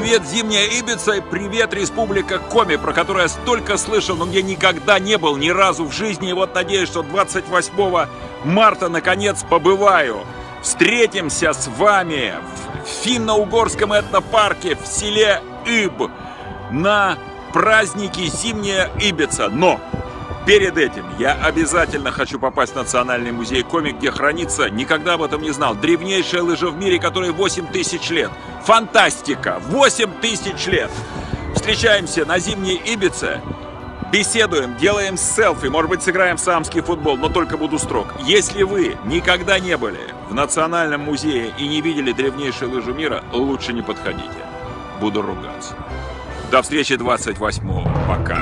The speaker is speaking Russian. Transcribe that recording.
Привет, Зимняя Ибица, и привет, Республика Коми, про которую я столько слышал, но где никогда не был ни разу в жизни. И вот надеюсь, что 28 марта наконец побываю. Встретимся с вами в финно-угорском этнопарке в селе Иб на празднике Зимняя Ибица. Но перед этим я обязательно хочу попасть в Национальный музей Коми, где хранится, никогда об этом не знал, древнейшая лыжа в мире, которой 8000 лет. Фантастика! 8000 лет! Встречаемся на Зимней Ибице, беседуем, делаем селфи, может быть, сыграем в саамский футбол, но только буду строг. Если вы никогда не были в Национальном музее и не видели древнейшую лыжу мира, лучше не подходите. Буду ругаться. До встречи 28-го. Пока.